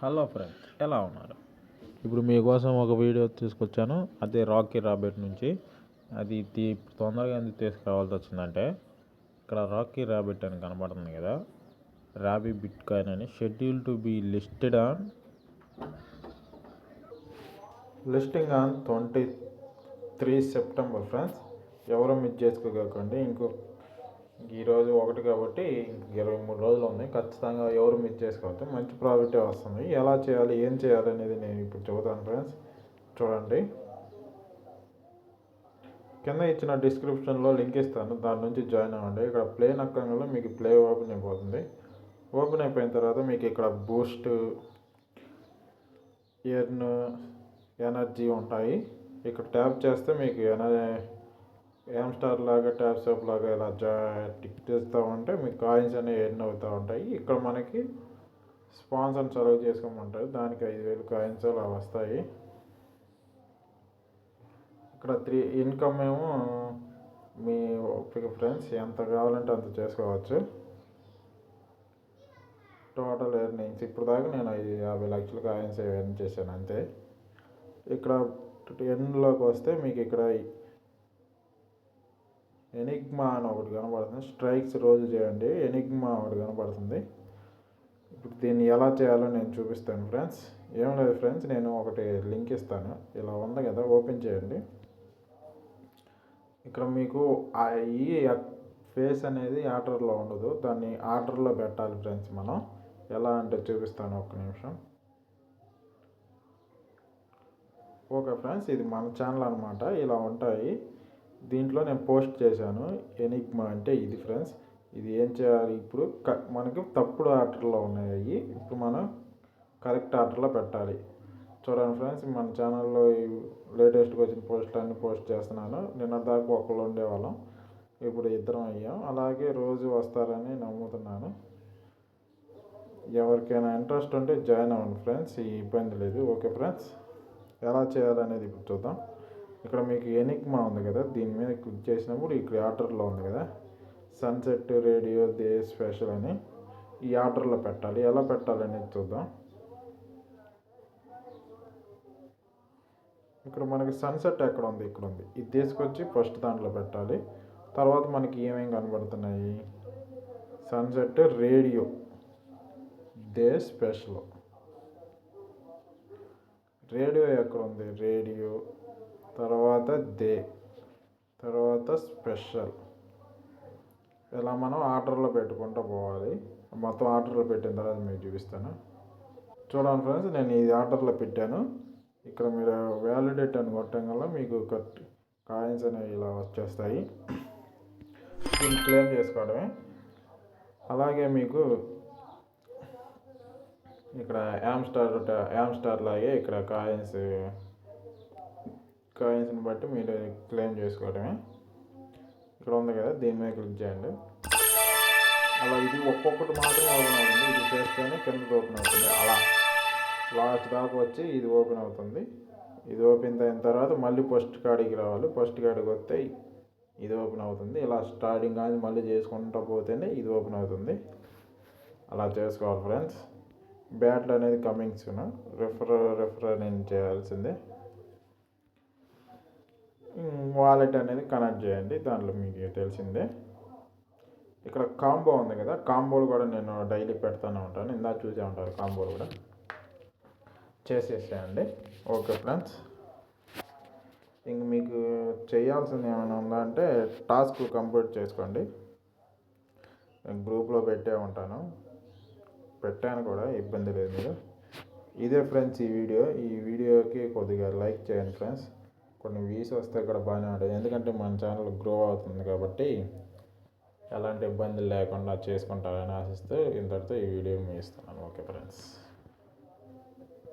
Hello friends, ఎలా ఉన్నారు? ఇప్పుడు మీకోసం ఒక వీడియో తీసుకొచ్చాను. అదే రాకీ ర్యాబిట్ నుంచి. అది తొందరగా ఎందుకు తీసుకురావాల్సి వచ్చిందంటే, ఇక్కడ రాకీ ర్యాబిట్ అని కనబడుతుంది కదా, రాబీ బిట్ కాయిన్ అని schedule to be listed on listing on 23 September friends. ఎవరో మిస్ చేసుకోకండి. ఈరోజు 1 కాబట్టి 23 రోజులు ఉంది. ఖచ్చితంగా ఎవరు మిస్ చేసుకోవచ్చు. మంచి ప్రాఫిటే వస్తుంది. ఎలా చేయాలి, ఏం చేయాలి అనేది నేను ఇప్పుడు చెబుతాను ఫ్రెండ్స్. చూడండి, కింద ఇచ్చిన డిస్క్రిప్షన్లో లింక్ ఇస్తాను, దాని నుంచి జాయిన్ అవ్వండి. ఇక్కడ ప్లే నక్కడంలో మీకు ప్లే ఓపెన్ అయిపోతుంది. ఓపెన్ అయిపోయిన తర్వాత మీకు ఇక్కడ బూస్ట్, ఎర్న్, ఎనర్జీ ఉంటాయి. ఇక్కడ ట్యాప్ చేస్తే మీకు యామ్ స్టార్ లాగా, ట్యాప్ షాప్ లాగా ఇలా టిక్ చేస్తూ ఉంటే మీకు కాయిన్స్ అనేవి ఎర్న్ అవుతూ ఉంటాయి. ఇక్కడ మనకి స్పాన్సర్ సర్వ్ చేసుకోమంటారు, దానికి 5,000 కాయిన్స్ అలా వస్తాయి. ఇక్కడ ఇన్కమ్ ఏమో మీ ఓపిక ఫ్రెండ్స్, ఎంత కావాలంటే అంత చేసుకోవచ్చు. టోటల్ ఎర్నింగ్స్ ఇప్పుడు దాకా నేను 50 లక్షల కాయిన్స్ ఎర్న్ చేశాను అంతే. ఇక్కడ ఎన్లోకి వస్తే మీకు ఇక్కడ ఎనిగ్మా అని ఒకటి కనబడుతుంది. స్ట్రైక్స్ రోజు చేయండి, ఎనిగ్మా ఒకటి కనబడుతుంది. ఇప్పుడు దీన్ని ఎలా చేయాలో నేను చూపిస్తాను ఫ్రెండ్స్. ఏం లేదు ఫ్రెండ్స్, నేను ఒకటి లింక్ ఇస్తాను. ఇలా ఉంది కదా, ఓపెన్ చేయండి. ఇక్కడ మీకు ఈ ఫేస్ అనేది ఆర్డర్లో ఉండదు, దాన్ని ఆర్డర్లో పెట్టాలి ఫ్రెండ్స్. మనం ఎలా అంటే చూపిస్తాను, ఒక్క నిమిషం. ఓకే ఫ్రెండ్స్, ఇది మన ఛానల్ అనమాట. ఇలా ఉంటాయి. దీంట్లో నేను పోస్ట్ చేశాను. ఎనిగ్మా అంటే ఇది ఫ్రెండ్స్. ఇది ఏం చేయాలి, ఇప్పుడు మనకి తప్పుడు ఆర్డర్లో ఉన్నాయి. ఇప్పుడు మనం కరెక్ట్ ఆర్డర్లో పెట్టాలి. చూడండి ఫ్రెండ్స్, మన ఛానల్లో లేటెస్ట్గా వచ్చిన పోస్టులన్నీ పోస్ట్ చేస్తున్నాను. నిన్నటిదాకా ఒకళ్ళు ఉండేవాళ్ళం, ఇప్పుడు 2 అయ్యాం. అలాగే రోజు వస్తారని నమ్ముతున్నాను. ఎవరికైనా ఇంట్రెస్ట్ ఉంటే జాయిన్ అవ్వండి ఫ్రెండ్స్, ఈ ఇబ్బంది లేదు. ఓకే ఫ్రెండ్స్, ఎలా చేయాలనేది ఇప్పుడు చూద్దాం. ఇక్కడ మీకు ఎనిగ్మా ఉంది కదా, దీని మీద క్లిక్ చేసినప్పుడు ఇక్కడ ఆర్డర్లో ఉంది కదా, సన్సెట్ రేడియో డే స్పెషల్ అని ఈ ఆర్డర్లో పెట్టాలి. ఎలా పెట్టాలనేది చూద్దాం. ఇక్కడ మనకి సన్సెట్ ఎక్కడ ఉంది, ఇక్కడ ఉంది. ఇది తీసుకొచ్చి ఫస్ట్ దాంట్లో పెట్టాలి. తర్వాత మనకి ఏమేమి కనబడుతున్నాయి, sunset radio day special. Radio ఎక్కడ ఉంది, రేడియో, తర్వాత డే, తర్వాత స్పెషల్. ఇలా మనం ఆర్డర్లో పెట్టుకుంటూ పోవాలి. మొత్తం ఆర్డర్లో పెట్టిన తర్వాత మీకు చూపిస్తాను. చూడండి ఫ్రెండ్స్, నేను ఇది ఆర్డర్లో పెట్టాను. ఇక్కడ మీరు వ్యాలిడేట్ అని కొట్టడం వల్ల మీకు కాయిన్స్ అనేవి ఇలా వచ్చేస్తాయి. దీన్ని క్లెయిమ్ చేసుకోవడమే. అలాగే మీకు ఇక్కడ యామ్ స్టార్ లాగే ఇక్కడ కాయిన్స్ని బట్టి మీరు క్లెయిమ్ చేసుకోవడమే. ఇక్కడ ఉంది కదా, దీని మీద క్లిక్ చేయండి. అలా ఇది ఒక్కొక్కటి మాత్రమే ఓపెన్ అవుతుంది. ఇది చేస్తేనే కింద ఓపెన్ అవుతుంది. అలా లాస్ట్ దాకా వచ్చి ఇది ఓపెన్ అవుతుంది. ఇది ఓపెన్ అయిన తర్వాత మళ్ళీ ఫస్ట్ కాడికి రావాలి. ఫస్ట్ కాడికి వస్తే ఇది ఓపెన్ అవుతుంది. ఇలా స్టార్టింగ్ కానీ మళ్ళీ చేసుకుంటూ పోతేనే ఇది ఓపెన్ అవుతుంది. అలా చేసుకోవాలి ఫ్రెండ్స్. బ్యాట్లు అనేది కమింగ్ సూన్. రెఫర్ నేను చేయాల్సిందే. వాలెట్ అనేది కనెక్ట్ చేయండి, దాంట్లో మీకు తెలిసిందే. ఇక్కడ కాంబో ఉంది కదా, కాంబోలు కూడా నేను డైలీ పెడతానే ఉంటాను. ఇందాక చూసే ఉంటారు, కాంబోలు కూడా చేసేసేయండి. ఓకే ఫ్రెండ్స్, ఇంక మీకు చేయాల్సింది ఏమైనా ఉందా అంటే టాస్క్ కంప్లీట్ చేసుకోండి. నేను గ్రూప్లో పెట్టాను కూడా, ఇబ్బంది లేదు. మీరు ఇదే ఫ్రెండ్స్ ఈ వీడియోకి కొద్దిగా లైక్ చేయండి ఫ్రెండ్స్. కొన్ని వ్యూస్ వస్తే కూడా బాగానే ఉంటుంది, ఎందుకంటే మన ఛానల్ గ్రో అవుతుంది కాబట్టి ఎలాంటి ఇబ్బందులు లేకుండా చేసుకుంటారని ఆశిస్తూ ఇంతటితో ఈ వీడియో ముగిస్తున్నాను. Okay friends.